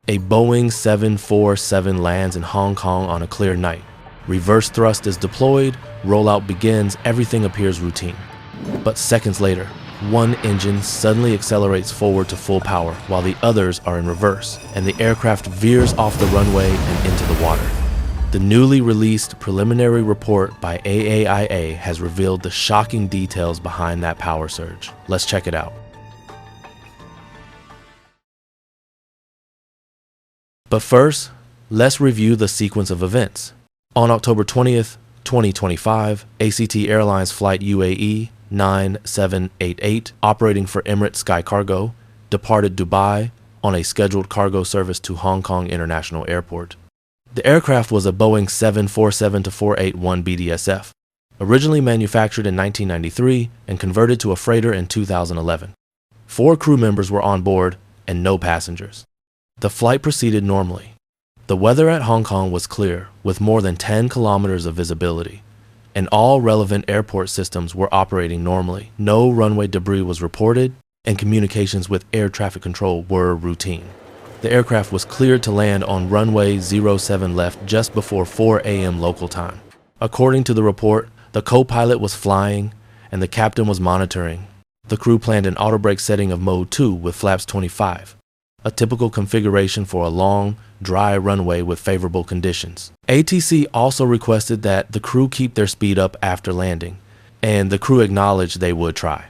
A Boeing 747 lands in Hong Kong on a clear night. Reverse thrust is deployed, rollout begins, everything appears routine. But seconds later, one engine suddenly accelerates forward to full power while the others are in reverse, and the aircraft veers off the runway and into the water. The newly released preliminary report by AAIA has revealed the shocking details behind that power surge. Let's check it out. But first, let's review the sequence of events. On October 20th, 2025, ACT Airlines Flight UAE 9788, operating for Emirates Sky Cargo, departed Dubai on a scheduled cargo service to Hong Kong International Airport. The aircraft was a Boeing 747-481 BDSF, originally manufactured in 1993 and converted to a freighter in 2011. 4 crew members were on board and no passengers. The flight proceeded normally. The weather at Hong Kong was clear, with more than 10 kilometers of visibility, and all relevant airport systems were operating normally. No runway debris was reported, and communications with air traffic control were routine. The aircraft was cleared to land on runway 07 left just before 4 a.m. local time. According to the report, the co-pilot was flying and the captain was monitoring. The crew planned an auto brake setting of mode 2 with flaps 25, a typical configuration for a long, dry runway with favorable conditions. ATC also requested that the crew keep their speed up after landing, and the crew acknowledged they would try.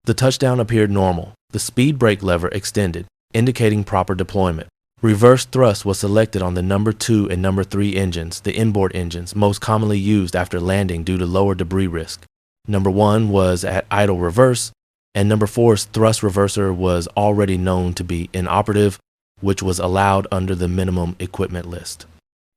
The touchdown appeared normal. The speed brake lever extended, indicating proper deployment. Reverse thrust was selected on the number 2 and number 3 engines, the inboard engines most commonly used after landing due to lower debris risk. Number 1 was at idle reverse, and number 4's thrust reverser was already known to be inoperative, which was allowed under the minimum equipment list.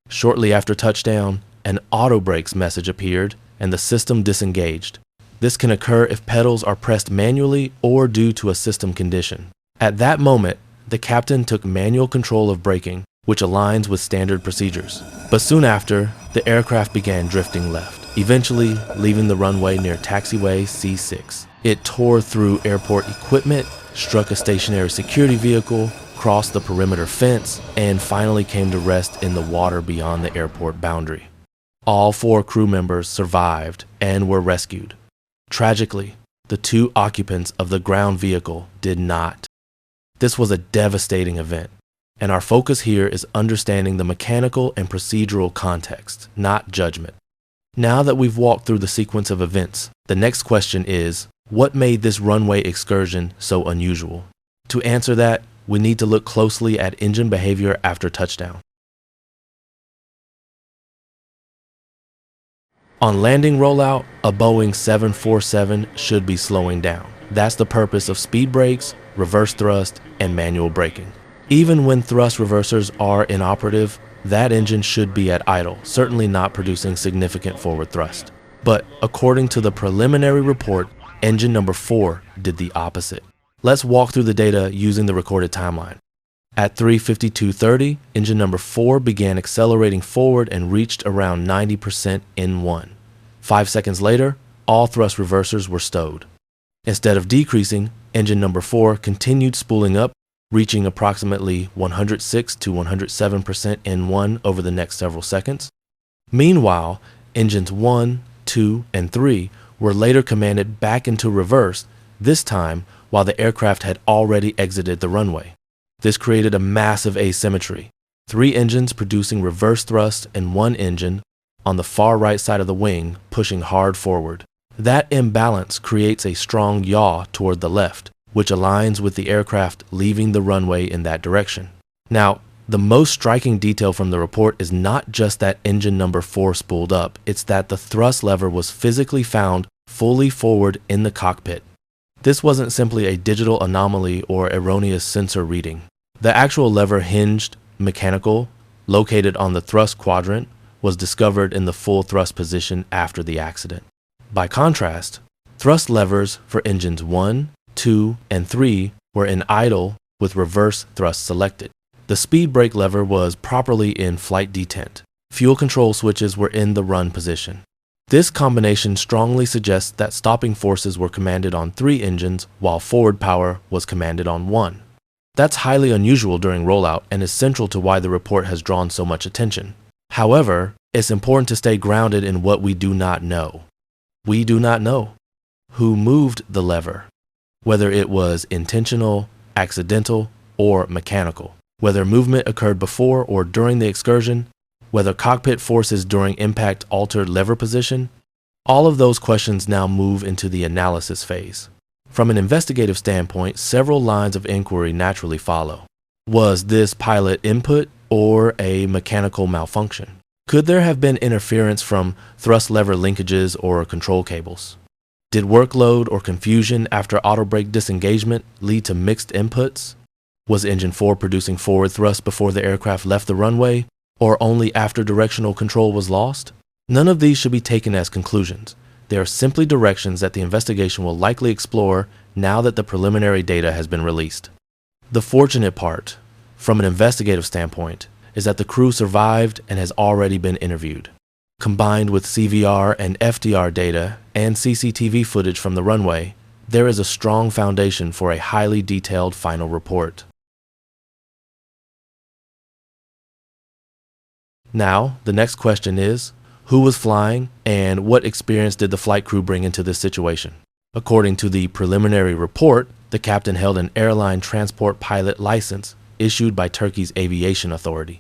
Shortly after touchdown, an auto brakes message appeared and the system disengaged. This can occur if pedals are pressed manually or due to a system condition. At that moment, the captain took manual control of braking, which aligns with standard procedures. But soon after, the aircraft began drifting left, eventually leaving the runway near taxiway C6. It tore through airport equipment, struck a stationary security vehicle, crossed the perimeter fence, and finally came to rest in the water beyond the airport boundary. All 4 crew members survived and were rescued. Tragically, the 2 occupants of the ground vehicle did not. This was a devastating event, and our focus here is understanding the mechanical and procedural context, not judgment. Now that we've walked through the sequence of events, the next question is, what made this runway excursion so unusual? To answer that, we need to look closely at engine behavior after touchdown. On landing rollout, a Boeing 747 should be slowing down. That's the purpose of speed brakes, reverse thrust, and manual braking. Even when thrust reversers are inoperative, that engine should be at idle, certainly not producing significant forward thrust. But according to the preliminary report, engine number 4 did the opposite. Let's walk through the data using the recorded timeline. At 3:52:30, engine number 4 began accelerating forward and reached around 90% N1. 5 seconds later, all thrust reversers were stowed. Instead of decreasing, engine number 4 continued spooling up, reaching approximately 106 to 107% N1 over the next several seconds. Meanwhile, engines 1, 2, and 3 were later commanded back into reverse, this time while the aircraft had already exited the runway. This created a massive asymmetry, 3 engines producing reverse thrust and 1 engine on the far right side of the wing pushing hard forward. That imbalance creates a strong yaw toward the left, which aligns with the aircraft leaving the runway in that direction. Now, the most striking detail from the report is not just that engine number 4 spooled up, it's that the thrust lever was physically found fully forward in the cockpit. This wasn't simply a digital anomaly or erroneous sensor reading. The actual lever hinged, mechanical, located on the thrust quadrant, was discovered in the full thrust position after the accident. By contrast, thrust levers for engines 1, 2, and 3 were in idle with reverse thrust selected. The speed brake lever was properly in flight detent. Fuel control switches were in the run position. This combination strongly suggests that stopping forces were commanded on 3 engines while forward power was commanded on 1. That's highly unusual during rollout and is central to why the report has drawn so much attention. However, it's important to stay grounded in what we do not know. We do not know who moved the lever, whether it was intentional, accidental, or mechanical, whether movement occurred before or during the excursion, whether cockpit forces during impact altered lever position. All of those questions now move into the analysis phase. From an investigative standpoint, several lines of inquiry naturally follow. Was this pilot input or a mechanical malfunction? Could there have been interference from thrust lever linkages or control cables? Did workload or confusion after auto brake disengagement lead to mixed inputs? Was engine 4 producing forward thrust before the aircraft left the runway, or only after directional control was lost? None of these should be taken as conclusions. They are simply directions that the investigation will likely explore now that the preliminary data has been released. The fortunate part, from an investigative standpoint, is that the crew survived and has already been interviewed. Combined with CVR and FDR data and CCTV footage from the runway, there is a strong foundation for a highly detailed final report. Now, the next question is, who was flying and what experience did the flight crew bring into this situation? According to the preliminary report, the captain held an airline transport pilot license issued by Turkey's aviation authority.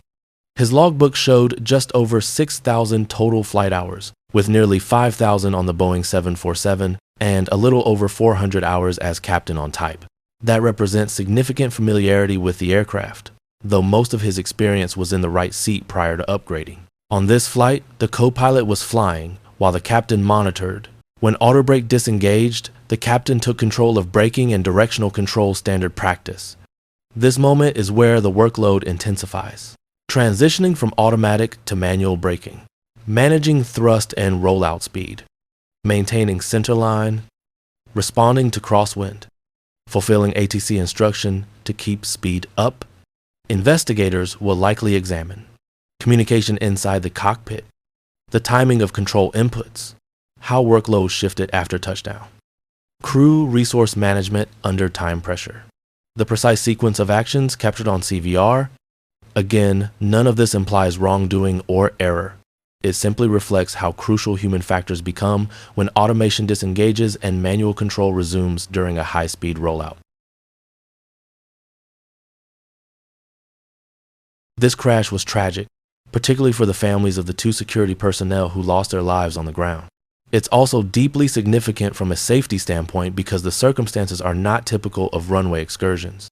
His logbook showed just over 6,000 total flight hours, with nearly 5,000 on the Boeing 747 and a little over 400 hours as captain on type. That represents significant familiarity with the aircraft, though most of his experience was in the right seat prior to upgrading. On this flight, the co-pilot was flying while the captain monitored. When auto brake disengaged, the captain took control of braking and directional control standard practice. This moment is where the workload intensifies. Transitioning from automatic to manual braking, managing thrust and rollout speed, maintaining centerline, responding to crosswind, fulfilling ATC instruction to keep speed up. Investigators will likely examine communication inside the cockpit, the timing of control inputs, how workload shifted after touchdown, crew resource management under time pressure, the precise sequence of actions captured on CVR. Again, none of this implies wrongdoing or error. It simply reflects how crucial human factors become when automation disengages and manual control resumes during a high-speed rollout. This crash was tragic, particularly for the families of the 2 security personnel who lost their lives on the ground. It's also deeply significant from a safety standpoint because the circumstances are not typical of runway excursions.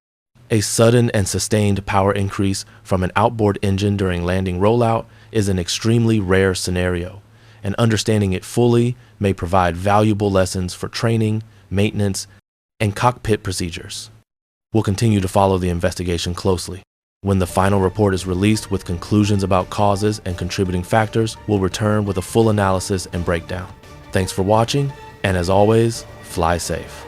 A sudden and sustained power increase from an outboard engine during landing rollout is an extremely rare scenario, and understanding it fully may provide valuable lessons for training, maintenance, and cockpit procedures. We'll continue to follow the investigation closely. When the final report is released with conclusions about causes and contributing factors, we'll return with a full analysis and breakdown. Thanks for watching, and as always, fly safe.